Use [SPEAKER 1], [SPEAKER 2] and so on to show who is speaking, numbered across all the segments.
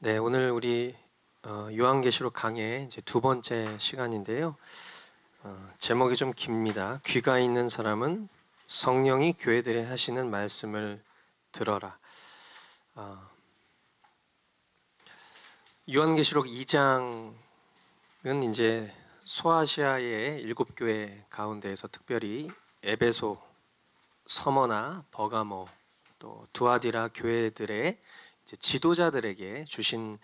[SPEAKER 1] 네, 오늘 우리 요한계시록 강의 이제 두 번째 시간인데요. 제목이 좀 깁니다. 귀가 있는 사람은 성령이 교회들에 하시는 말씀을 들어라. 요한계시록 2장은 이제 소아시아의 7교회 가운데에서 특별히 에베소, 서머나, 버가모, 또 두아디라 교회들의 이제 지도자들에게 주신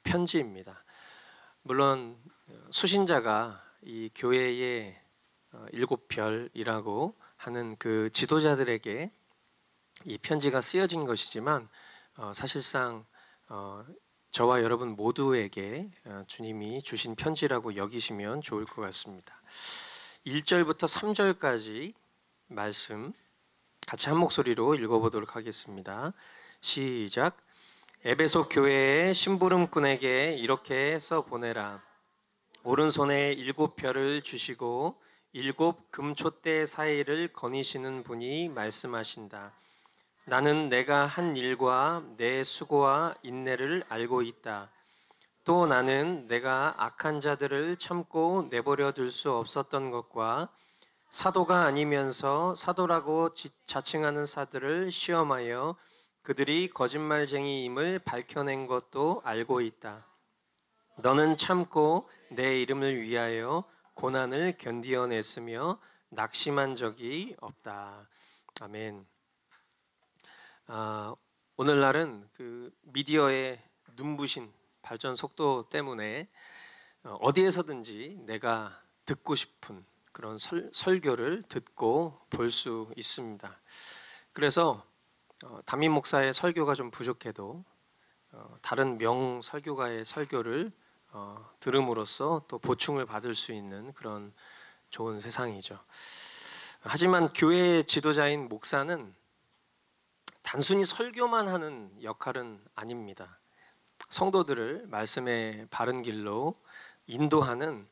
[SPEAKER 1] 편지입니다. 물론 수신자가 이 교회의 7별이라고 하는 그 지도자들에게 이 편지가 쓰여진 것이지만 사실상 저와 여러분 모두에게 주님이 주신 편지라고 여기시면 좋을 것 같습니다. 1절부터 3절까지 말씀 같이 한 목소리로 읽어보도록 하겠습니다. 시작. 에베소 교회의 심부름꾼에게 이렇게 써보내라. 오른손에 7별을 주시고 7 금촛대 사이를 거니시는 분이 말씀하신다. 나는 내가 한 일과 내 수고와 인내를 알고 있다. 또 나는 내가 악한 자들을 참고 내버려 둘 수 없었던 것과 사도가 아니면서 사도라고 자칭하는 사들을 시험하여 그들이 거짓말쟁이임을 밝혀낸 것도 알고 있다. 너는 참고 내 이름을 위하여 고난을 견디어냈으며 낙심한 적이 없다. 아멘. 오늘날은 그 미디어의 눈부신 발전 속도 때문에 어디에서든지 내가 듣고 싶은 그런 설교를 듣고 볼 수 있습니다. 그래서 담임 목사의 설교가 좀 부족해도 다른 명 설교가의 설교를 들음으로써 또 보충을 받을 수 있는 그런 좋은 세상이죠. 하지만 교회의 지도자인 목사는 단순히 설교만 하는 역할은 아닙니다. 성도들을 말씀의 바른 길로 인도하는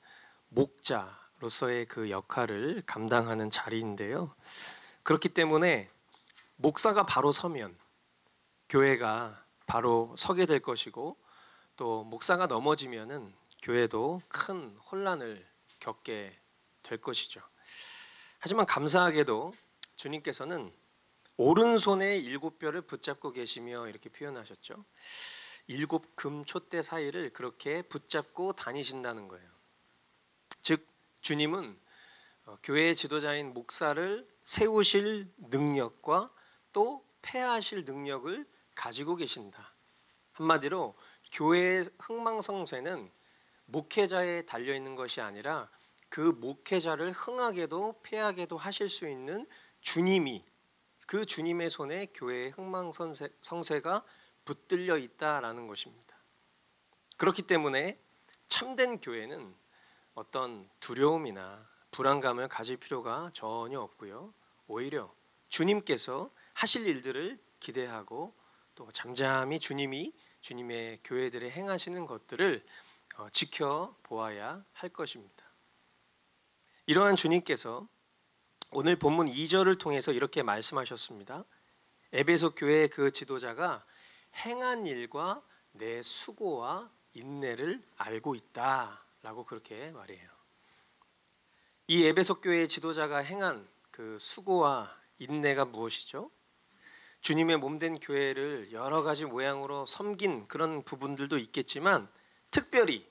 [SPEAKER 1] 목자로서의 그 역할을 감당하는 자리인데요. 그렇기 때문에 목사가 바로 서면 교회가 바로 서게 될 것이고, 또 목사가 넘어지면은 교회도 큰 혼란을 겪게 될 것이죠. 하지만 감사하게도 주님께서는 오른손에 7별을 붙잡고 계시며 이렇게 표현하셨죠. 7 금촛대 사이를 그렇게 붙잡고 다니신다는 거예요. 즉 주님은 교회의 지도자인 목사를 세우실 능력과 또 폐하실 능력을 가지고 계신다. 한마디로 교회의 흥망성쇠는 목회자에 달려있는 것이 아니라 그 목회자를 흥하게도 폐하게도 하실 수 있는 주님이, 그 주님의 손에 교회의 흥망성쇠가 붙들려 있다라는 것입니다. 그렇기 때문에 참된 교회는 어떤 두려움이나 불안감을 가질 필요가 전혀 없고요. 오히려 주님께서 하실 일들을 기대하고 또 잠잠히 주님의 교회들에 행하시는 것들을 지켜보아야 할 것입니다. 이러한 주님께서 오늘 본문 2절을 통해서 이렇게 말씀하셨습니다. 에베소 교회의 그 지도자가 행한 일과 내 수고와 인내를 알고 있다라고 그렇게 말해요. 이 에베소 교회의 지도자가 행한 그 수고와 인내가 무엇이죠? 주님의 몸된 교회를 여러 가지 모양으로 섬긴 그런 부분들도 있겠지만 특별히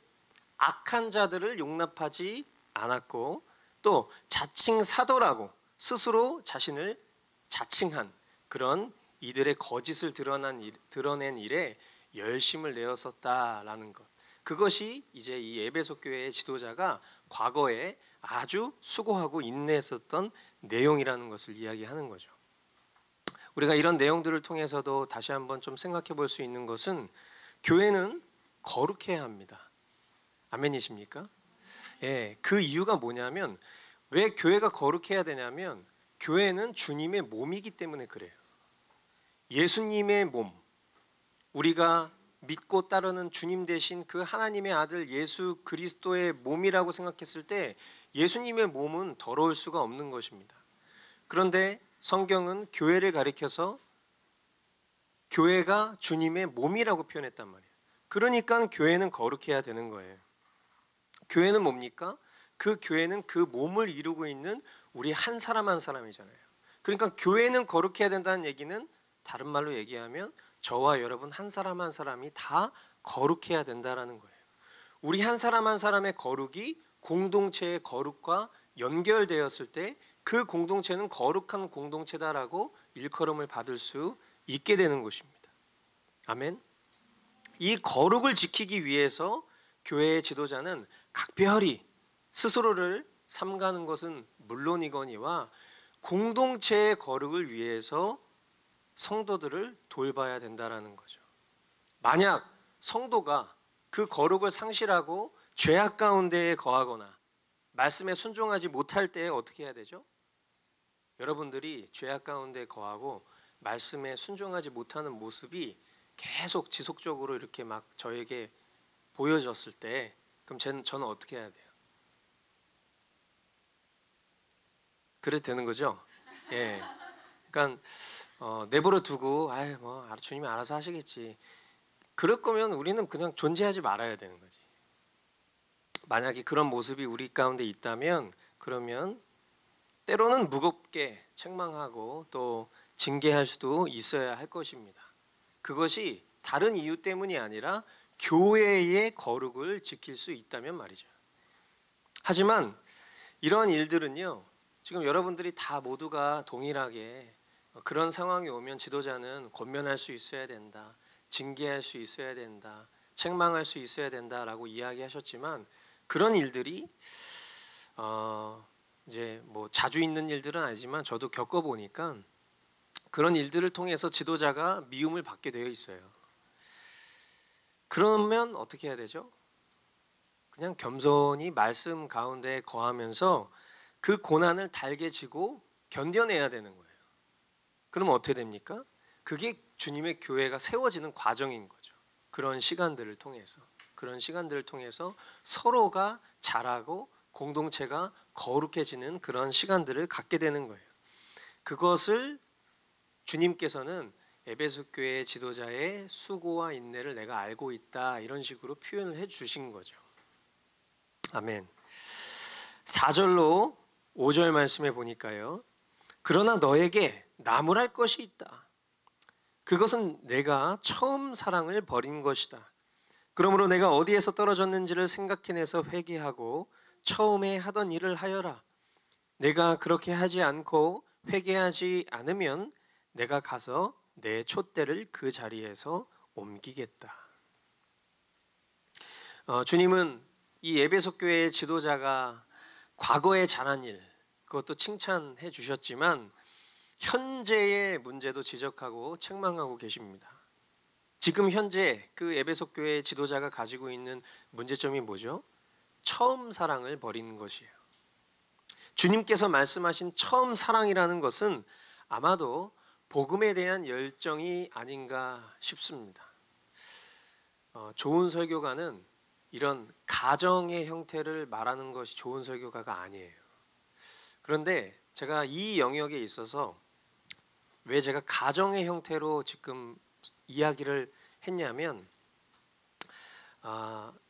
[SPEAKER 1] 악한 자들을 용납하지 않았고, 또 자칭 사도라고 스스로 자신을 자칭한 그런 이들의 거짓을 드러낸 일에 열심을 내었었다라는 것. 그것이 이제 이 에베소 교회의 지도자가 과거에 아주 수고하고 인내했었던 내용이라는 것을 이야기하는 거죠. 우리가 이런 내용들을 통해서도 다시 한번 좀 생각해 볼 수 있는 것은 교회는 거룩해야 합니다. 아멘이십니까? 예, 그 이유가 뭐냐면, 왜 교회가 거룩해야 되냐면 교회는 주님의 몸이기 때문에 그래요. 예수님의 몸, 우리가 믿고 따르는 주님 대신 그 하나님의 아들 예수 그리스도의 몸이라고 생각했을 때 예수님의 몸은 더러울 수가 없는 것입니다. 그런데 성경은 교회를 가리켜서 교회가 주님의 몸이라고 표현했단 말이에요. 그러니까 교회는 거룩해야 되는 거예요. 교회는 뭡니까? 그 교회는 그 몸을 이루고 있는 우리 한 사람 한 사람이잖아요. 그러니까 교회는 거룩해야 된다는 얘기는 다른 말로 얘기하면 저와 여러분 한 사람 한 사람이 다 거룩해야 된다라는 거예요. 우리 한 사람 한 사람의 거룩이 공동체의 거룩과 연결되었을 때 그 공동체는 거룩한 공동체다라고 일컬음을 받을 수 있게 되는 것입니다. 아멘. 이 거룩을 지키기 위해서 교회의 지도자는 각별히 스스로를 삼가는 것은 물론이거니와 공동체의 거룩을 위해서 성도들을 돌봐야 된다라는 거죠. 만약 성도가 그 거룩을 상실하고 죄악 가운데에 거하거나 말씀에 순종하지 못할 때에 어떻게 해야 되죠? 여러분들이 죄악 가운데 거하고 말씀에 순종하지 못하는 모습이 계속 지속적으로 이렇게 막 저에게 보여졌을 때 그럼 저는 어떻게 해야 돼요? 그래도 되는 거죠? 예. 그러니까 내버려 두고 주님이 알아서 하시겠지. 그럴 거면 우리는 그냥 존재하지 말아야 되는 거지. 만약에 그런 모습이 우리 가운데 있다면 그러면 때로는 무겁게 책망하고 또 징계할 수도 있어야 할 것입니다. 그것이 다른 이유 때문이 아니라 교회의 거룩을 지킬 수 있다면 말이죠. 하지만 이런 일들은요, 지금 여러분들이 다 모두가 동일하게 그런 상황이 오면 지도자는 권면할 수 있어야 된다, 징계할 수 있어야 된다, 책망할 수 있어야 된다라고 이야기하셨지만 그런 일들이 이제 뭐 자주 있는 일들은 아니지만 저도 겪어보니까 그런 일들을 통해서 지도자가 미움을 받게 되어 있어요. 그러면 어떻게 해야 되죠? 그냥 겸손히 말씀 가운데 거하면서 그 고난을 달게 지고 견뎌내야 되는 거예요. 그러면 어떻게 됩니까? 그게 주님의 교회가 세워지는 과정인 거죠. 그런 시간들을 통해서 서로가 자라고 공동체가 거룩해지는 그런 시간들을 갖게 되는 거예요. 그것을 주님께서는 에베소 교회 지도자의 수고와 인내를 내가 알고 있다 이런 식으로 표현을 해 주신 거죠. 아멘. 4절로 5절 말씀에 보니까요. 그러나 너에게 나무랄 것이 있다. 그것은 내가 처음 사랑을 버린 것이다. 그러므로 내가 어디에서 떨어졌는지를 생각해내서 회개하고 처음에 하던 일을 하여라. 내가 그렇게 하지 않고 회개하지 않으면 내가 가서 내 촛대를 그 자리에서 옮기겠다. 주님은 이 에베소 교회의 지도자가 과거에 잘한 일, 그것도 칭찬해 주셨지만 현재의 문제도 지적하고 책망하고 계십니다. 지금 현재 그 에베소 교회의 지도자가 가지고 있는 문제점이 뭐죠? 처음 사랑을 버리는 것이에요. 주님께서 말씀하신 처음 사랑이라는 것은 아마도 복음에 대한 열정이 아닌가 싶습니다. 좋은 설교가는 이런 가정의 형태를 말하는 것이 좋은 설교가가 아니에요. 그런데 제가 이 영역에 있어서 왜 제가 가정의 형태로 지금 이야기를 했냐면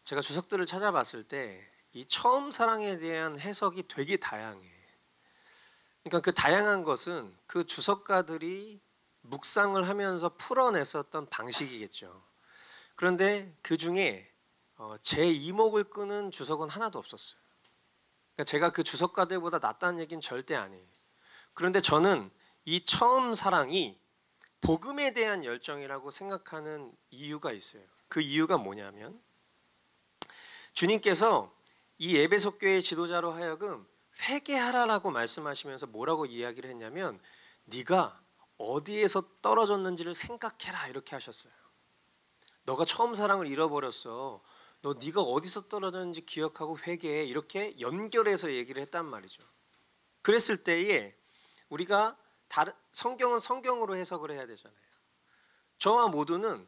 [SPEAKER 1] 제가 주석들을 찾아봤을 때 이 처음 사랑에 대한 해석이 되게 다양해. 그러니까 그 다양한 것은 그 주석가들이 묵상을 하면서 풀어냈었던 방식이겠죠. 그런데 그 중에 제 이목을 끄는 주석은 하나도 없었어요. 그러니까 제가 그 주석가들보다 낫다는 얘기는 절대 아니에요. 그런데 저는 이 처음 사랑이 복음에 대한 열정이라고 생각하는 이유가 있어요. 그 이유가 뭐냐면 주님께서 이 에베소 교회 지도자로 하여금 회개하라라고 말씀하시면서 뭐라고 이야기를 했냐면 네가 어디에서 떨어졌는지를 생각해라 이렇게 하셨어요. 너가 처음 사랑을 잃어버렸어. 네가 어디서 떨어졌는지 기억하고 회개해. 이렇게 연결해서 얘기를 했단 말이죠. 그랬을 때에 우리가 성경은 성경으로 해석을 해야 되잖아요. 저와 모두는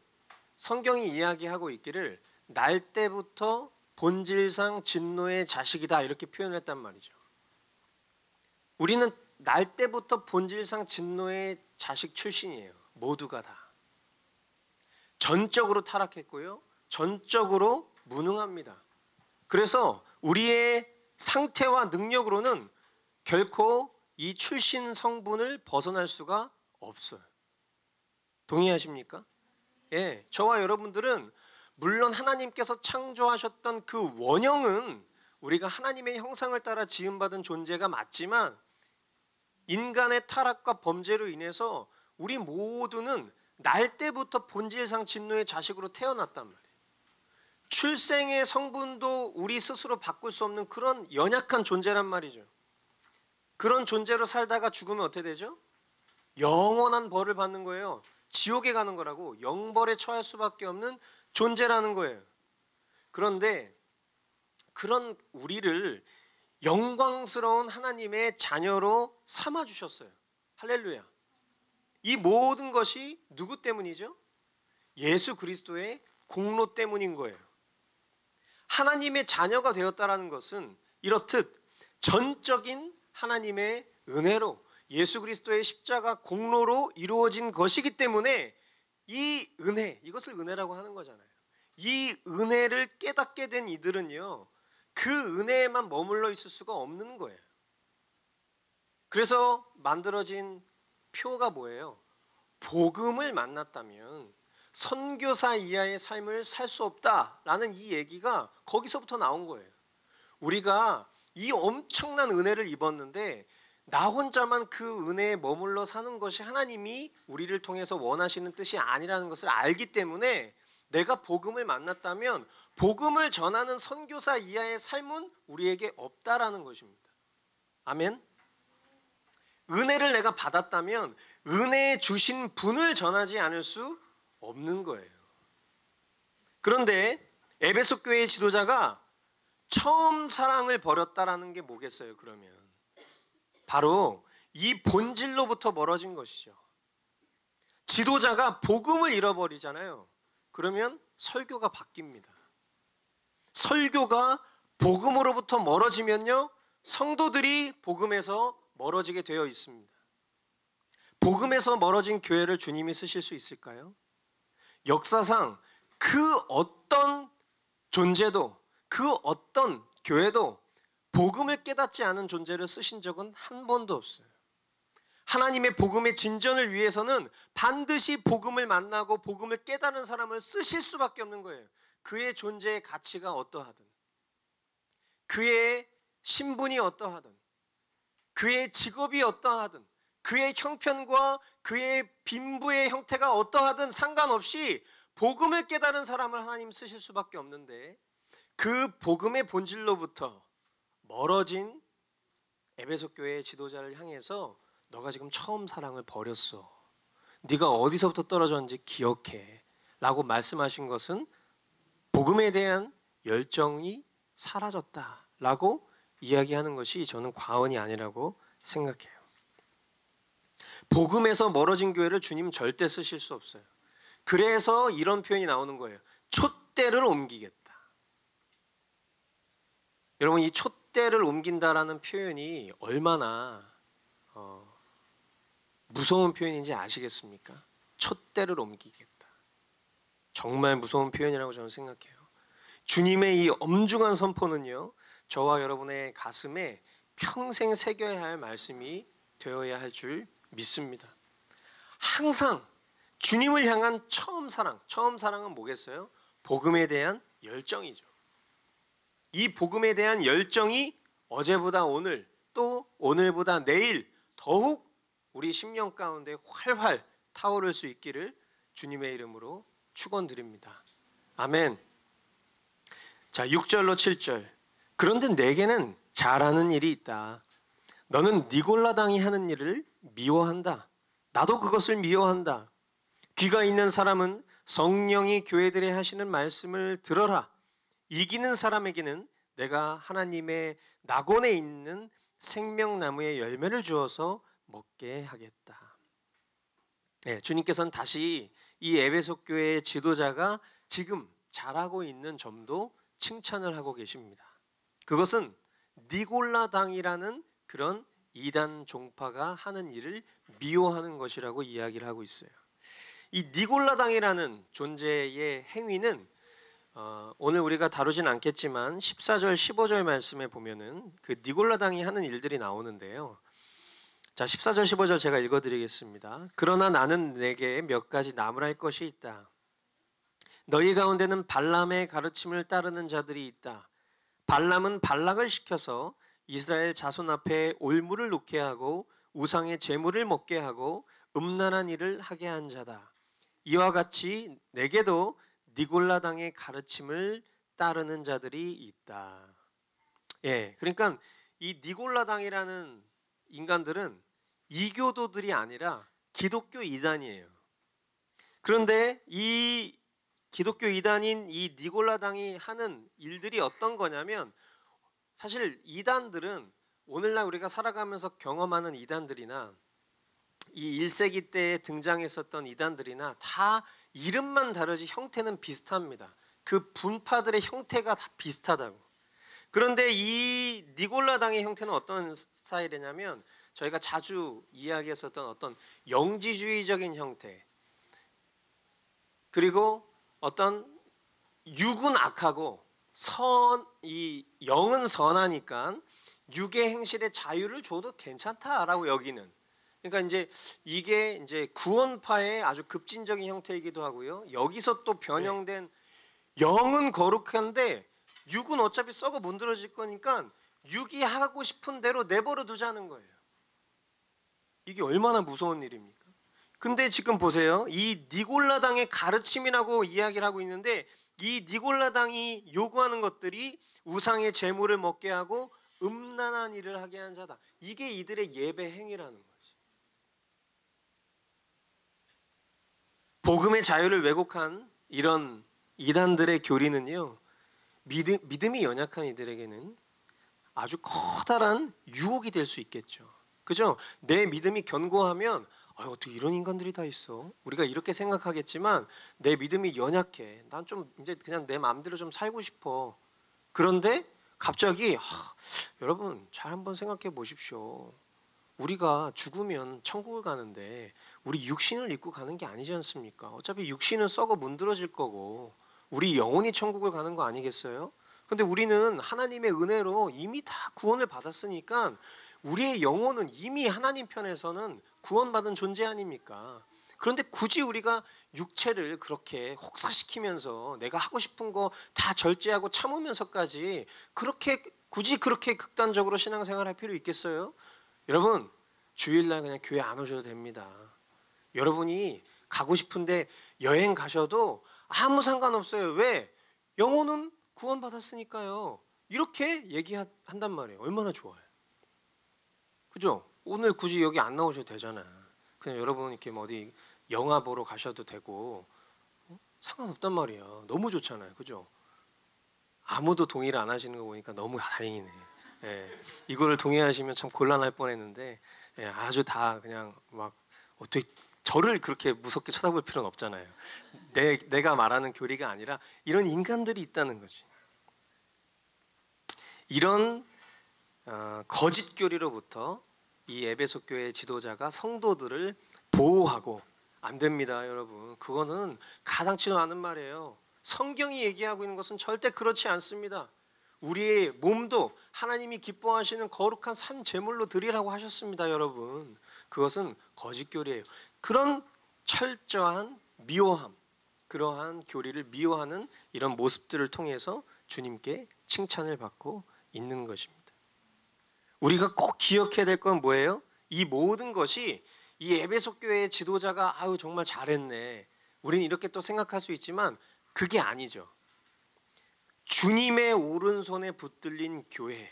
[SPEAKER 1] 성경이 이야기하고 있기를 날 때부터 본질상 진노의 자식이다 이렇게 표현했단 말이죠. 우리는 날 때부터 본질상 진노의 자식 출신이에요. 모두가 다. 전적으로 타락했고요. 전적으로 무능합니다. 그래서 우리의 상태와 능력으로는 결코 이 출신 성분을 벗어날 수가 없어요. 동의하십니까? 예, 저와 여러분들은 물론 하나님께서 창조하셨던 그 원형은 우리가 하나님의 형상을 따라 지음받은 존재가 맞지만 인간의 타락과 범죄로 인해서 우리 모두는 날 때부터 본질상 진노의 자식으로 태어났단 말이에요. 출생의 성분도 우리 스스로 바꿀 수 없는 그런 연약한 존재란 말이죠. 그런 존재로 살다가 죽으면 어떻게 되죠? 영원한 벌을 받는 거예요. 지옥에 가는 거라고, 영벌에 처할 수밖에 없는 존재라는 거예요. 그런데 그런 우리를 영광스러운 하나님의 자녀로 삼아주셨어요. 할렐루야. 이 모든 것이 누구 때문이죠? 예수 그리스도의 공로 때문인 거예요. 하나님의 자녀가 되었다라는 것은 이렇듯 전적인 하나님의 은혜로 예수 그리스도의 십자가 공로로 이루어진 것이기 때문에 이 은혜, 이것을 은혜라고 하는 거잖아요. 이 은혜를 깨닫게 된 이들은요, 그 은혜에만 머물러 있을 수가 없는 거예요. 그래서 만들어진 표가 뭐예요? 복음을 만났다면 선교사 이하의 삶을 살 수 없다라는 이 얘기가 거기서부터 나온 거예요. 우리가 이 엄청난 은혜를 입었는데 나 혼자만 그 은혜에 머물러 사는 것이 하나님이 우리를 통해서 원하시는 뜻이 아니라는 것을 알기 때문에 내가 복음을 만났다면 복음을 전하는 선교사 이하의 삶은 우리에게 없다라는 것입니다. 아멘. 은혜를 내가 받았다면 은혜에 주신 분을 전하지 않을 수 없는 거예요. 그런데 에베소 교회의 지도자가 처음 사랑을 버렸다라는 게 뭐겠어요? 그러면 바로 이 본질로부터 멀어진 것이죠. 지도자가 복음을 잃어버리잖아요. 그러면 설교가 바뀝니다. 설교가 복음으로부터 멀어지면요, 성도들이 복음에서 멀어지게 되어 있습니다. 복음에서 멀어진 교회를 주님이 쓰실 수 있을까요? 역사상 그 어떤 존재도, 그 어떤 교회도 복음을 깨닫지 않은 존재를 쓰신 적은 한 번도 없어요. 하나님의 복음의 진전을 위해서는 반드시 복음을 만나고 복음을 깨달은 사람을 쓰실 수밖에 없는 거예요. 그의 존재의 가치가 어떠하든, 그의 신분이 어떠하든, 그의 직업이 어떠하든, 그의 형편과 그의 빈부의 형태가 어떠하든 상관없이 복음을 깨달은 사람을 하나님 쓰실 수밖에 없는데, 그 복음의 본질로부터 멀어진 에베소 교회의 지도자를 향해서 너가 지금 처음 사랑을 버렸어. 네가 어디서부터 떨어졌는지 기억해. 라고 말씀하신 것은 복음에 대한 열정이 사라졌다. 라고 이야기하는 것이 저는 과언이 아니라고 생각해요. 복음에서 멀어진 교회를 주님 절대 쓰실 수 없어요. 그래서 이런 표현이 나오는 거예요. 촛대를 옮기겠다. 여러분, 이 촛대를 옮긴다라는 표현이 얼마나 무서운 표현인지 아시겠습니까? 촛대를 옮기겠다. 정말 무서운 표현이라고 저는 생각해요. 주님의 이 엄중한 선포는요, 저와 여러분의 가슴에 평생 새겨야 할 말씀이 되어야 할 줄 믿습니다. 항상 주님을 향한 처음 사랑은 뭐겠어요? 복음에 대한 열정이죠. 이 복음에 대한 열정이 어제보다 오늘, 또 오늘보다 내일 더욱 우리 심령 가운데 활활 타오를 수 있기를 주님의 이름으로 축원드립니다. 아멘. 자, 6절로 7절. 그런데 내게는 잘하는 일이 있다. 너는 니골라당이 하는 일을 미워한다. 나도 그것을 미워한다. 귀가 있는 사람은 성령이 교회들에 하시는 말씀을 들어라. 이기는 사람에게는 내가 하나님의 낙원에 있는 생명나무의 열매를 주어서 먹게 하겠다. 네, 주님께서는 다시 이 에베소 교회의 지도자가 지금 잘하고 있는 점도 칭찬을 하고 계십니다. 그것은 니골라당이라는 그런 이단 종파가 하는 일을 미워하는 것이라고 이야기를 하고 있어요. 이 니골라당이라는 존재의 행위는 오늘 우리가 다루진 않겠지만 14절 15절 말씀에 보면은 그 니골라당이 하는 일들이 나오는데요. 자, 14절 15절 제가 읽어드리겠습니다. 그러나 나는 내게 몇 가지 나무랄 것이 있다. 너희 가운데는 발람의 가르침을 따르는 자들이 있다. 발람은 발락을 시켜서 이스라엘 자손 앞에 올무를 놓게 하고 우상의 제물을 먹게 하고 음란한 일을 하게 한 자다. 이와 같이 내게도 니골라당의 가르침을 따르는 자들이 있다. 예, 그러니까 이 니골라당이라는 인간들은 이교도들이 아니라 기독교 이단이에요. 그런데 이 기독교 이단인 이 니골라당이 하는 일들이 어떤 거냐면, 사실 이단들은 오늘날 우리가 살아가면서 경험하는 이단들이나 이 1세기 때에 등장했었던 이단들이나 다 이름만 다르지 형태는 비슷합니다. 그 분파들의 형태가 다 비슷하다고. 그런데 이 니골라당의 형태는 어떤 스타일이냐면, 저희가 자주 이야기했었던 어떤 영지주의적인 형태, 그리고 어떤 육은 악하고 이 영은 선하니까 육의 행실의 자유를 줘도 괜찮다라고 여기는, 그러니까 이게 이제 구원파의 아주 급진적인 형태이기도 하고요. 여기서 또 변형된 영은 거룩한데 육은 어차피 썩어 문드러질 거니까 육이 하고 싶은 대로 내버려 두자는 거예요. 이게 얼마나 무서운 일입니까? 근데 지금 보세요. 이 니골라당의 가르침이라고 이야기를 하고 있는데, 이 니골라당이 요구하는 것들이 우상의 제물을 먹게 하고 음란한 일을 하게 한 자다. 이게 이들의 예배 행위라는 거지. 복음의 자유를 왜곡한 이런 이단들의 교리는요, 믿음이 연약한 이들에게는 아주 커다란 유혹이 될 수 있겠죠. 그죠? 내 믿음이 견고하면 어떻게 이런 인간들이 다 있어? 우리가 이렇게 생각하겠지만, 내 믿음이 연약해. 난 좀 이제 그냥 내 마음대로 좀 살고 싶어. 그런데 갑자기 여러분 잘 한번 생각해 보십시오. 우리가 죽으면 천국을 가는데 우리 육신을 입고 가는 게 아니지 않습니까? 어차피 육신은 썩어 문드러질 거고 우리 영혼이 천국을 가는 거 아니겠어요? 근데 우리는 하나님의 은혜로 이미 다 구원을 받았으니까 우리의 영혼은 이미 하나님 편에서는 구원받은 존재 아닙니까? 그런데 굳이 우리가 육체를 그렇게 혹사시키면서 내가 하고 싶은 거 다 절제하고 참으면서까지 굳이 그렇게 극단적으로 신앙생활 할 필요 있겠어요? 여러분, 주일날 그냥 교회 안 오셔도 됩니다. 여러분이 가고 싶은데 여행 가셔도 아무 상관없어요. 왜? 영혼은 구원받았으니까요. 이렇게 얘기한단 말이에요. 얼마나 좋아요. 그죠? 오늘 굳이 여기 안 나오셔도 되잖아. 그냥 여러분 이렇게 어디 영화 보러 가셔도 되고 상관없단 말이야. 너무 좋잖아요. 그죠? 아무도 동의를 안 하시는 거 보니까 너무 다행이네. 예, 이거를 동의하시면 참 곤란할 뻔했는데, 예, 아주 다 그냥 막 어떻게 저를 그렇게 무섭게 쳐다볼 필요는 없잖아요. 내가 말하는 교리가 아니라 이런 인간들이 있다는 거지. 이런 거짓 교리로부터 이 에베소 교회 지도자가 성도들을 보호하고, 안 됩니다, 여러분. 그거는 가당치도 않은 말이에요. 성경이 얘기하고 있는 것은 절대 그렇지 않습니다. 우리의 몸도 하나님이 기뻐하시는 거룩한 산 제물로 드리라고 하셨습니다, 여러분. 그것은 거짓 교리예요. 그런 철저한 미워함, 그러한 교리를 미워하는 이런 모습들을 통해서 주님께 칭찬을 받고 있는 것입니다. 우리가 꼭 기억해야 될 건 뭐예요? 이 모든 것이 이 에베소 교회의 지도자가 정말 잘했네, 우리는 이렇게 또 생각할 수 있지만 그게 아니죠. 주님의 오른손에 붙들린 교회,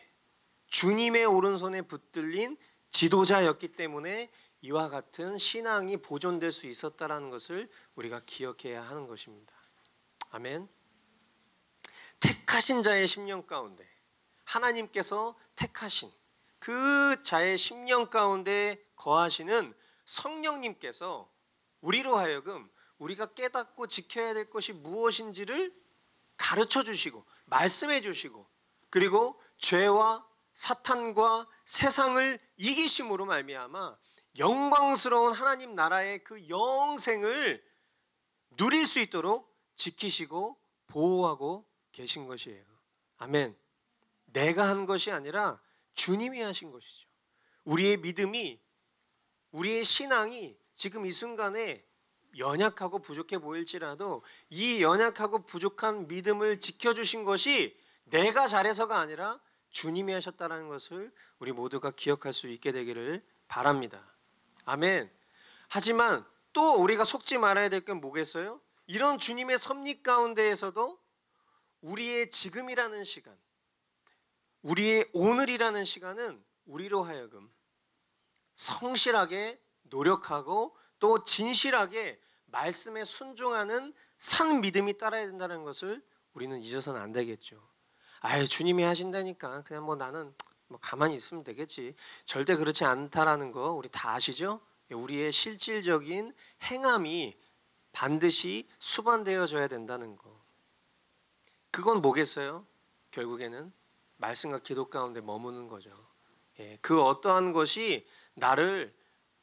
[SPEAKER 1] 주님의 오른손에 붙들린 지도자였기 때문에 이와 같은 신앙이 보존될 수 있었다라는 것을 우리가 기억해야 하는 것입니다. 아멘. 택하신 자의 심령 가운데, 하나님께서 택하신 그 자의 심령 가운데 거하시는 성령님께서 우리로 하여금 우리가 깨닫고 지켜야 될 것이 무엇인지를 가르쳐 주시고 말씀해 주시고, 그리고 죄와 사탄과 세상을 이기심으로 말미암아 영광스러운 하나님 나라의 그 영생을 누릴 수 있도록 지키시고 보호하고 계신 것이에요. 아멘. 내가 한 것이 아니라 주님이 하신 것이죠. 우리의 믿음이, 우리의 신앙이 지금 이 순간에 연약하고 부족해 보일지라도 이 연약하고 부족한 믿음을 지켜주신 것이 내가 잘해서가 아니라 주님이 하셨다는 것을 우리 모두가 기억할 수 있게 되기를 바랍니다. 아멘. 하지만 또 우리가 속지 말아야 될 건 뭐겠어요? 이런 주님의 섭리 가운데에서도 우리의 지금이라는 시간, 우리의 오늘이라는 시간은 우리로 하여금 성실하게 노력하고 또 진실하게 말씀에 순종하는 산 믿음이 따라야 된다는 것을 우리는 잊어서는 안 되겠죠. 아유, 주님이 하신다니까 그냥 뭐 나는 뭐 가만히 있으면 되겠지. 절대 그렇지 않다라는 거 우리 다 아시죠? 우리의 실질적인 행함이 반드시 수반되어져야 된다는 거. 그건 뭐겠어요? 결국에는 말씀과 기도 가운데 머무는 거죠. 그 어떠한 것이 나를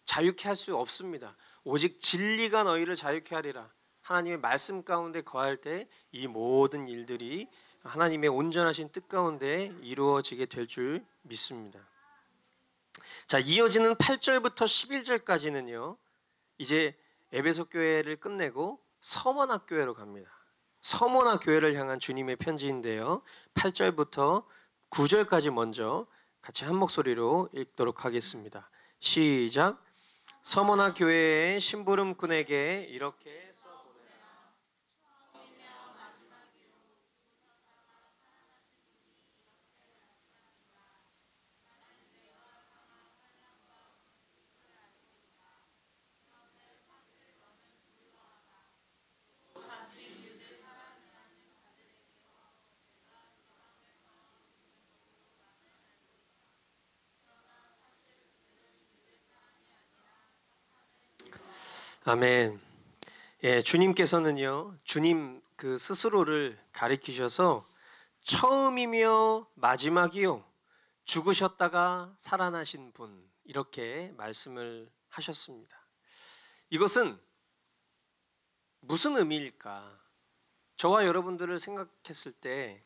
[SPEAKER 1] 자유케 할 수 없습니다. 오직 진리가 너희를 자유케 하리라. 하나님의 말씀 가운데 거할 때 이 모든 일들이 하나님의 온전하신 뜻 가운데 이루어지게 될 줄 믿습니다. 자, 이어지는 8절부터 11절까지는요. 이제 에베소 교회를 끝내고 서머나 교회로 갑니다. 서머나 교회를 향한 주님의 편지인데요. 8절부터 9절까지 먼저 같이 한 목소리로 읽도록 하겠습니다. 시작. 서머나 교회의 심부름꾼에게 이렇게 써보내라. 아멘. 주님께서는요, 주님 그 스스로를 가리키셔서 처음이며 마지막이요, 죽으셨다가 살아나신 분, 이렇게 말씀을 하셨습니다. 이것은 무슨 의미일까? 저와 여러분들을 생각했을 때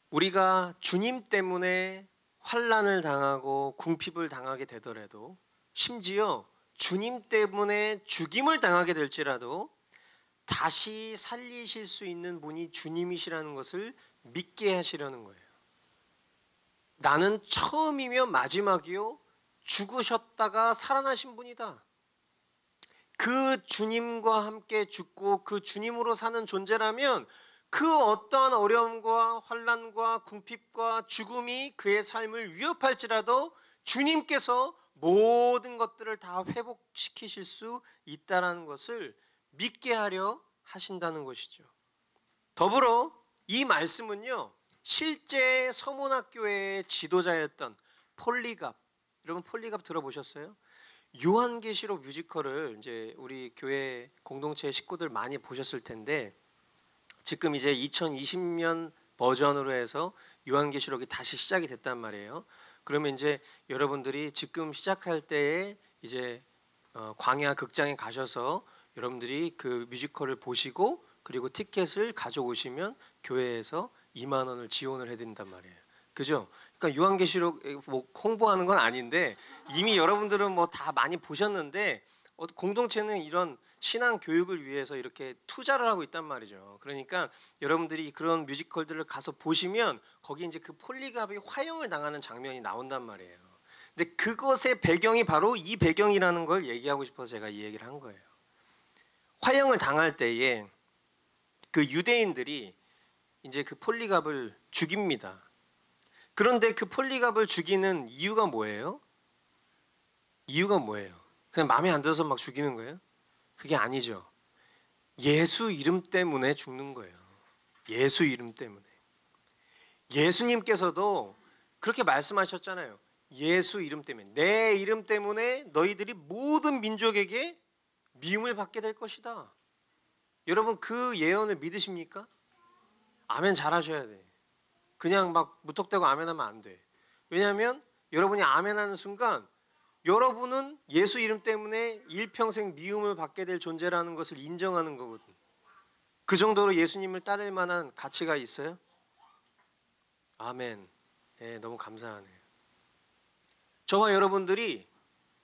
[SPEAKER 1] 우리가 주님 때문에 환난을 당하고 궁핍을 당하게 되더라도, 심지어 주님 때문에 죽임을 당하게 될지라도 다시 살리실 수 있는 분이 주님이시라는 것을 믿게 하시려는 거예요. 나는 처음이며 마지막이요, 죽으셨다가 살아나신 분이다. 그 주님과 함께 죽고 그 주님으로 사는 존재라면 그 어떠한 어려움과 환난과 궁핍과 죽음이 그의 삶을 위협할지라도 주님께서 모든 것들을 다 회복시키실 수 있다는 것을 믿게 하려 하신다는 것이죠. 더불어 이 말씀은요, 실제 서문학교의 지도자였던 폴리갑, 여러분 폴리갑 들어보셨어요? 요한계시록 뮤지컬을 이제 우리 교회 공동체 식구들 많이 보셨을 텐데, 지금 이제 2020년 버전으로 해서 요한계시록이 다시 시작이 됐단 말이에요. 그러면 이제 여러분들이 지금 시작할 때에 이제 광야 극장에 가셔서 여러분들이 그 뮤지컬을 보시고 그리고 티켓을 가져오시면 교회에서 2만 원을 지원을 해드린단 말이에요. 그죠? 그러니까 요한계시록 뭐 홍보하는 건 아닌데 이미 여러분들은 뭐 다 많이 보셨는데 공동체는 이런 신앙 교육을 위해서 이렇게 투자를 하고 있단 말이죠. 그러니까 여러분들이 그런 뮤지컬들을 가서 보시면 거기 이제 그 폴리갑이 화형을 당하는 장면이 나온단 말이에요. 근데 그것의 배경이 바로 이 배경이라는 걸 얘기하고 싶어서 제가 이 얘기를 한 거예요. 화형을 당할 때에 그 유대인들이 이제 그 폴리갑을 죽입니다. 그런데 그 폴리갑을 죽이는 이유가 뭐예요? 이유가 뭐예요? 그냥 마음에 안 들어서 막 죽이는 거예요? 그게 아니죠. 예수 이름 때문에 죽는 거예요. 예수 이름 때문에. 예수님께서도 그렇게 말씀하셨잖아요. 예수 이름 때문에, 내 이름 때문에 너희들이 모든 민족에게 미움을 받게 될 것이다. 여러분 그 예언을 믿으십니까? 아멘 잘하셔야 돼. 그냥 막 무턱대고 아멘하면 안 돼. 왜냐하면 여러분이 아멘하는 순간 여러분은 예수 이름 때문에 일평생 미움을 받게 될 존재라는 것을 인정하는 거거든. 그 정도로 예수님을 따를 만한 가치가 있어요? 아멘. 예, 너무 감사하네요. 저와 여러분들이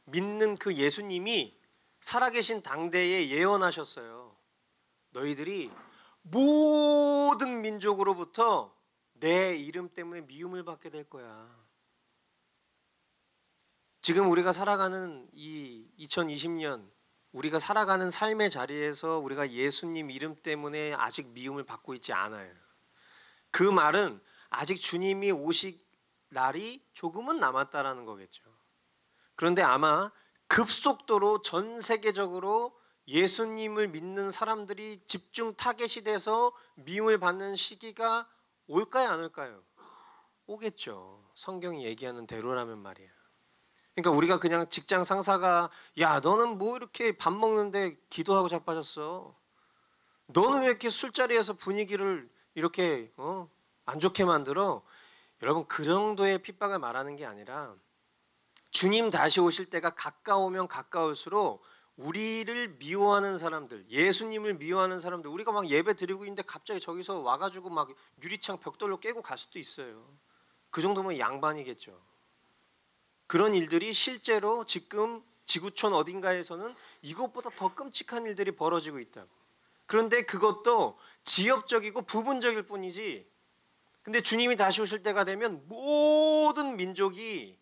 [SPEAKER 1] 믿는 그 예수님이 살아계신 당대에 예언하셨어요. 너희들이 모든 민족으로부터 내 이름 때문에 미움을 받게 될 거야. 지금 우리가 살아가는 이 2020년, 우리가 살아가는 삶의 자리에서 우리가 예수님 이름 때문에 아직 미움을 받고 있지 않아요. 그 말은 아직 주님이 오실 날이 조금은 남았다라는 거겠죠. 그런데 아마 급속도로 전 세계적으로 예수님을 믿는 사람들이 집중 타겟이 돼서 미움을 받는 시기가 올까요, 안 올까요? 오겠죠. 성경이 얘기하는 대로라면 말이에요. 그러니까 우리가 그냥 직장 상사가 야, 너는 뭐 이렇게 밥 먹는데 기도하고 자빠졌어? 너는 왜 이렇게 술자리에서 분위기를 이렇게 안 좋게 만들어? 여러분, 그 정도의 핍박을 말하는 게 아니라 주님 다시 오실 때가 가까우면 가까울수록 우리를 미워하는 사람들, 예수님을 미워하는 사람들, 우리가 막 예배 드리고 있는데 갑자기 저기서 와가지고 막 유리창 벽돌로 깨고 갈 수도 있어요. 그 정도면 양반이겠죠. 그런 일들이 실제로 지금 지구촌 어딘가에서는 이것보다 더 끔찍한 일들이 벌어지고 있다고. 그런데 그것도 지역적이고 부분적일 뿐이지. 근데 주님이 다시 오실 때가 되면 모든 민족이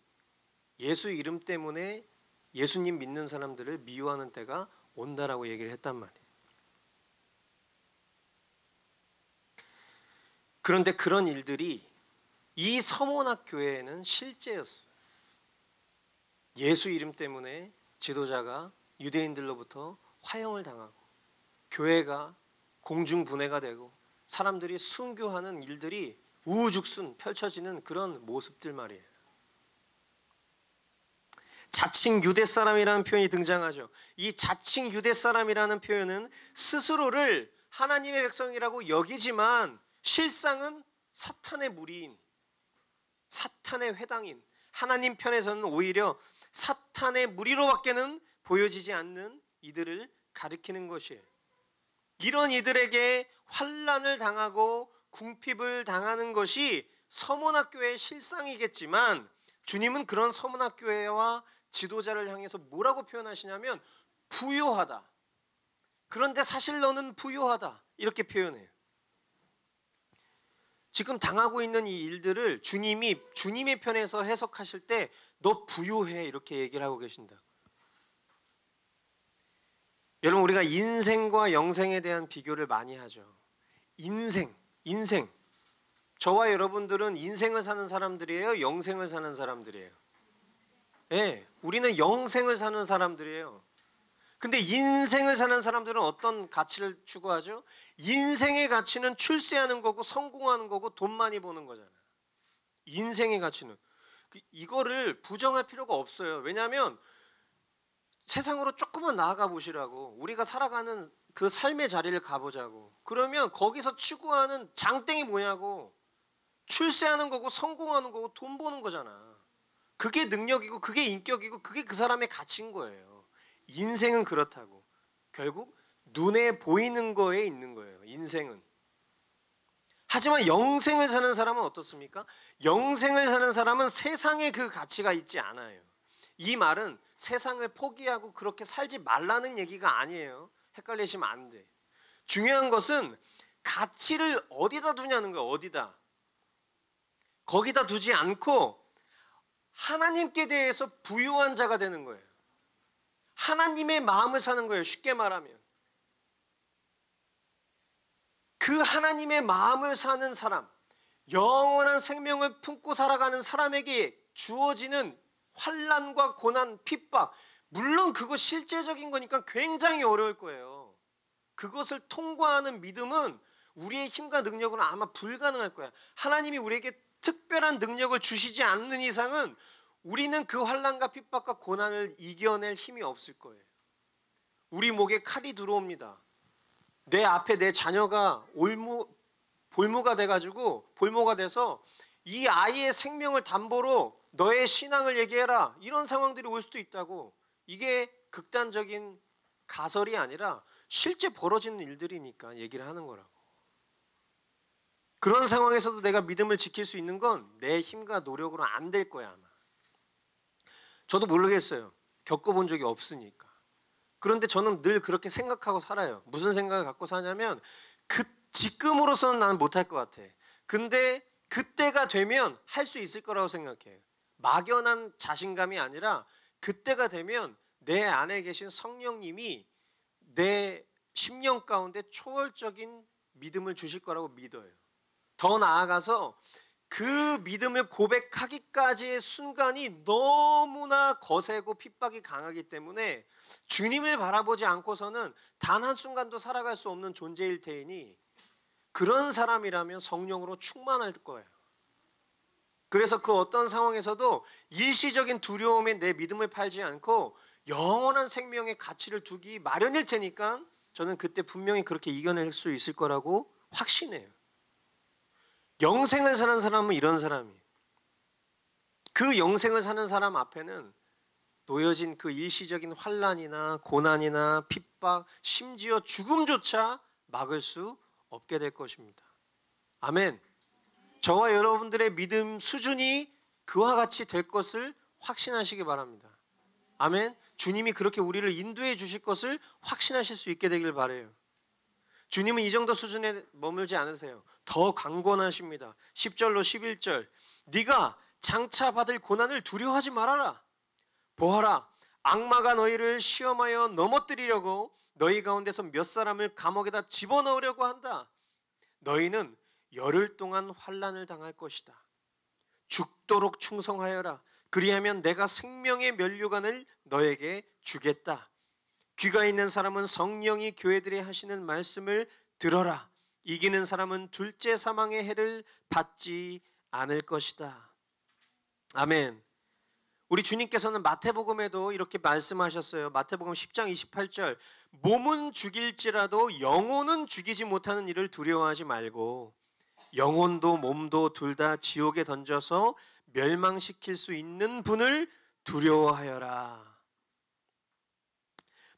[SPEAKER 1] 예수 이름 때문에 예수님 믿는 사람들을 미워하는 때가 온다라고 얘기를 했단 말이에요. 그런데 그런 일들이 이 서문학 교회에는 실제였어요. 예수 이름 때문에 지도자가 유대인들로부터 화형을 당하고 교회가 공중분해가 되고 사람들이 순교하는 일들이 우후죽순 펼쳐지는 그런 모습들 말이에요. 자칭 유대 사람이라는 표현이 등장하죠. 이 자칭 유대 사람이라는 표현은 스스로를 하나님의 백성이라고 여기지만 실상은 사탄의 무리인, 사탄의 회당인, 하나님 편에서는 오히려 사탄의 무리로밖에는 보여지지 않는 이들을 가리키는 것이에요. 이런 이들에게 환난을 당하고 궁핍을 당하는 것이 서문학교의 실상이겠지만 주님은 그런 서문학교회와 지도자를 향해서 뭐라고 표현하시냐면 부요하다. 그런데 사실 너는 부요하다. 이렇게 표현해요. 지금 당하고 있는 이 일들을 주님이 주님의 편에서 해석하실 때 너 부요해 이렇게 얘기를 하고 계신다. 여러분, 우리가 인생과 영생에 대한 비교를 많이 하죠. 인생. 저와 여러분들은 인생을 사는 사람들이에요? 영생을 사는 사람들이에요? 네, 우리는 영생을 사는 사람들이에요. 근데 인생을 사는 사람들은 어떤 가치를 추구하죠? 인생의 가치는 출세하는 거고 성공하는 거고 돈 많이 버는 거잖아요. 인생의 가치는. 이거를 부정할 필요가 없어요. 왜냐하면 세상으로 조금만 나아가 보시라고. 우리가 살아가는 그 삶의 자리를 가보자고. 그러면 거기서 추구하는 장땡이 뭐냐고. 출세하는 거고 성공하는 거고 돈 버는 거잖아. 그게 능력이고 그게 인격이고 그게 그 사람의 가치인 거예요. 인생은 그렇다고. 결국 눈에 보이는 거에 있는 거예요. 인생은. 하지만 영생을 사는 사람은 어떻습니까? 영생을 사는 사람은 세상에 그 가치가 있지 않아요. 이 말은 세상을 포기하고 그렇게 살지 말라는 얘기가 아니에요. 헷갈리시면 안 돼. 중요한 것은 가치를 어디다 두냐는 거예요. 어디다. 거기다 두지 않고 하나님께 대해서 부유한 자가 되는 거예요. 하나님의 마음을 사는 거예요. 쉽게 말하면. 그 하나님의 마음을 사는 사람, 영원한 생명을 품고 살아가는 사람에게 주어지는 환난과 고난, 핍박, 물론 그거 실제적인 거니까 굉장히 어려울 거예요. 그것을 통과하는 믿음은 우리의 힘과 능력으로는 아마 불가능할 거야. 하나님이 우리에게 특별한 능력을 주시지 않는 이상은 우리는 그 환난과 핍박과 고난을 이겨낼 힘이 없을 거예요. 우리 목에 칼이 들어옵니다. 내 앞에 내 자녀가 볼모가 돼서 이 아이의 생명을 담보로 너의 신앙을 얘기해라. 이런 상황들이 올 수도 있다고. 이게 극단적인 가설이 아니라 실제 벌어지는 일들이니까 얘기를 하는 거라고. 그런 상황에서도 내가 믿음을 지킬 수 있는 건 내 힘과 노력으로 안 될 거야 아마. 저도 모르겠어요. 겪어본 적이 없으니까. 그런데 저는 늘 그렇게 생각하고 살아요. 무슨 생각을 갖고 사냐면 지금으로서는 나는 못할 것 같아. 근데 그때가 되면 할 수 있을 거라고 생각해요. 막연한 자신감이 아니라 그때가 되면 내 안에 계신 성령님이 내 심령 가운데 초월적인 믿음을 주실 거라고 믿어요. 더 나아가서 그 믿음을 고백하기까지의 순간이 너무나 거세고 핍박이 강하기 때문에 주님을 바라보지 않고서는 단 한순간도 살아갈 수 없는 존재일 테이니 그런 사람이라면 성령으로 충만할 거예요. 그래서 그 어떤 상황에서도 일시적인 두려움에 내 믿음을 팔지 않고 영원한 생명의 가치를 두기 마련일 테니까 저는 그때 분명히 그렇게 이겨낼 수 있을 거라고 확신해요. 영생을 사는 사람은 이런 사람이에요. 그 영생을 사는 사람 앞에는 놓여진 그 일시적인 환난이나 고난이나 핍박, 심지어 죽음조차 막을 수 없게 될 것입니다. 아멘. 저와 여러분들의 믿음 수준이 그와 같이 될 것을 확신하시기 바랍니다. 아멘. 주님이 그렇게 우리를 인도해 주실 것을 확신하실 수 있게 되길 바라요. 주님은 이 정도 수준에 머물지 않으세요. 더 강권하십니다. 10절로 11절 네가 장차 받을 고난을 두려워하지 말아라. 보아라, 악마가 너희를 시험하여 넘어뜨리려고 너희 가운데서 몇 사람을 감옥에다 집어넣으려고 한다. 너희는 열흘 동안 환난을 당할 것이다. 죽도록 충성하여라. 그리하면 내가 생명의 면류관을 너에게 주겠다. 귀가 있는 사람은 성령이 교회들이 하시는 말씀을 들어라. 이기는 사람은 둘째 사망의 해를 받지 않을 것이다. 아멘. 우리 주님께서는 마태복음에도 이렇게 말씀하셨어요. 마태복음 10장 28절 몸은 죽일지라도 영혼은 죽이지 못하는 일을 두려워하지 말고 영혼도 몸도 둘 다 지옥에 던져서 멸망시킬 수 있는 분을 두려워하여라.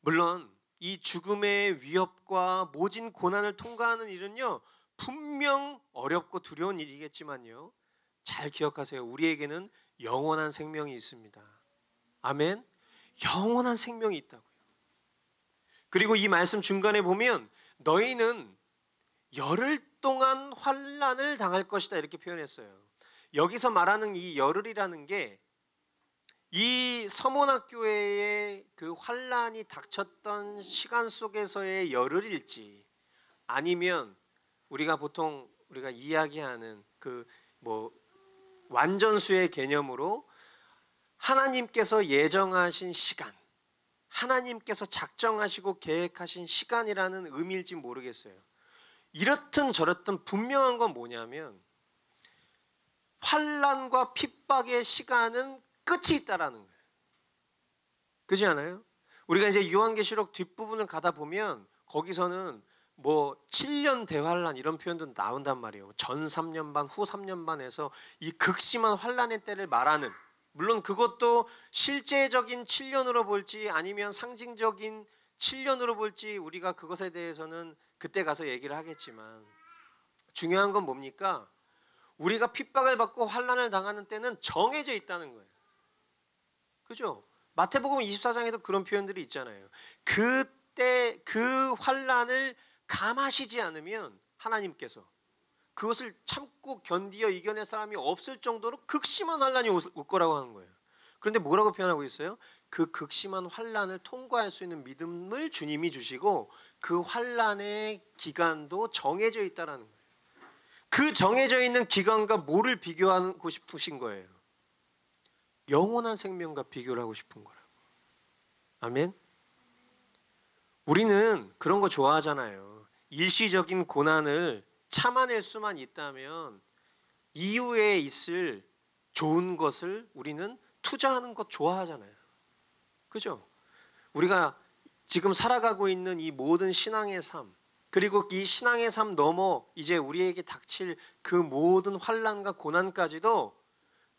[SPEAKER 1] 물론 이 죽음의 위협과 모진 고난을 통과하는 일은요 분명 어렵고 두려운 일이겠지만요 잘 기억하세요. 우리에게는 영원한 생명이 있습니다. 아멘. 영원한 생명이 있다고요. 그리고 이 말씀 중간에 보면 너희는 열흘 동안 환난을 당할 것이다 이렇게 표현했어요. 여기서 말하는 이 열흘이라는 게 이 서문학교회의 그 환난이 닥쳤던 시간 속에서의 열흘일지 아니면 우리가 이야기하는 그 완전수의 개념으로 하나님께서 예정하신 시간, 하나님께서 작정하시고 계획하신 시간이라는 의미일지 모르겠어요. 이렇든 저렇든 분명한 건 뭐냐면 환난과 핍박의 시간은 끝이 있다라는 거예요. 그렇지 않아요? 우리가 이제 요한계시록 뒷부분을 가다 보면 거기서는 7년 대환란 이런 표현도 나온단 말이에요. 전 3년 반, 후 3년 반에서 이 극심한 환란의 때를 말하는, 물론 그것도 실제적인 7년으로 볼지 아니면 상징적인 7년으로 볼지 우리가 그것에 대해서는 그때 가서 얘기를 하겠지만 중요한 건 뭡니까? 우리가 핍박을 받고 환란을 당하는 때는 정해져 있다는 거예요. 그죠? 마태복음 24장에도 그런 표현들이 있잖아요. 그때 그 환란을 감하시지 않으면 하나님께서 그것을 참고 견디어 이겨낼 사람이 없을 정도로 극심한 환란이 올 거라고 하는 거예요. 그런데 뭐라고 표현하고 있어요? 그 극심한 환란을 통과할 수 있는 믿음을 주님이 주시고 그 환란의 기간도 정해져 있다라는 거예요. 그 정해져 있는 기간과 뭐를 비교하고 싶으신 거예요? 영원한 생명과 비교를 하고 싶은 거라고. 아멘. 우리는 그런 거 좋아하잖아요. 일시적인 고난을 참아낼 수만 있다면 이후에 있을 좋은 것을 우리는 투자하는 것 좋아하잖아요. 그죠? 우리가 지금 살아가고 있는 이 모든 신앙의 삶, 그리고 이 신앙의 삶 넘어 이제 우리에게 닥칠 그 모든 환난과 고난까지도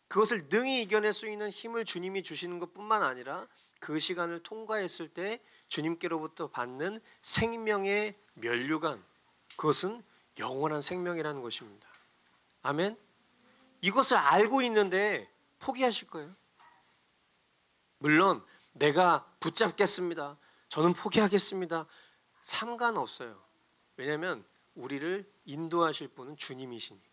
[SPEAKER 1] 그것을 능히 이겨낼 수 있는 힘을 주님이 주시는 것뿐만 아니라 그 시간을 통과했을 때 주님께로부터 받는 생명의 면류관, 그것은 영원한 생명이라는 것입니다. 아멘. 이것을 알고 있는데 포기하실 거예요? 물론 내가 붙잡겠습니다, 저는 포기하겠습니다, 상관없어요. 왜냐하면 우리를 인도하실 분은 주님이시니까.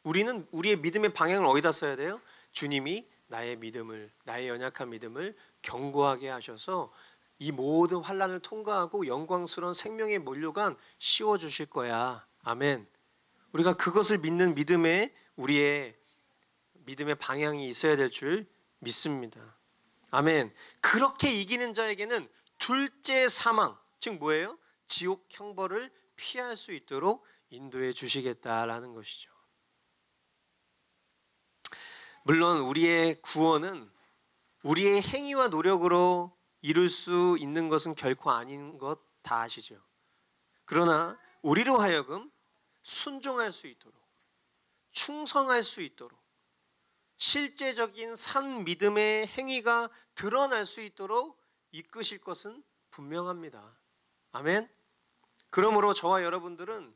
[SPEAKER 1] 우리는 우리의 믿음의 방향을 어디다 써야 돼요? 주님이 나의 믿음을, 나의 연약한 믿음을 견고하게 하셔서 이 모든 환난을 통과하고 영광스러운 생명의 면류관 씌워주실 거야. 아멘. 우리가 그것을 믿는 믿음에 우리의 믿음의 방향이 있어야 될 줄 믿습니다. 아멘. 그렇게 이기는 자에게는 둘째 사망, 즉 뭐예요? 지옥 형벌을 피할 수 있도록 인도해 주시겠다라는 것이죠. 물론 우리의 구원은 우리의 행위와 노력으로 이룰 수 있는 것은 결코 아닌 것 다 아시죠? 그러나 우리로 하여금 순종할 수 있도록, 충성할 수 있도록, 실제적인 산 믿음의 행위가 드러날 수 있도록 이끄실 것은 분명합니다. 아멘. 그러므로 저와 여러분들은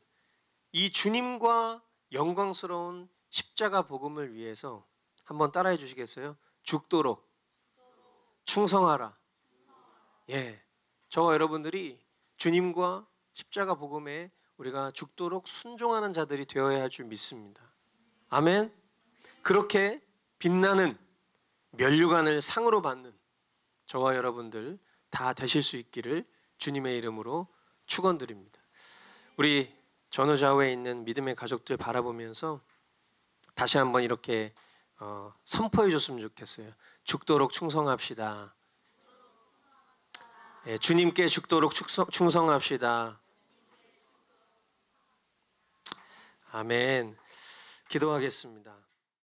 [SPEAKER 1] 이 주님과 영광스러운 십자가 복음을 위해서 한번 따라해 주시겠어요? 죽도록 충성하라. 예, 저와 여러분들이 주님과 십자가 복음에 우리가 죽도록 순종하는 자들이 되어야 할 줄 믿습니다. 아멘. 그렇게 빛나는 면류관을 상으로 받는 저와 여러분들 다 되실 수 있기를 주님의 이름으로 축원드립니다. 우리 전후좌우에 있는 믿음의 가족들 바라보면서 다시 한번 이렇게 선포해 줬으면 좋겠어요. 죽도록 충성합시다. 예, 주님께 죽도록 충성합시다. 아멘. 기도하겠습니다.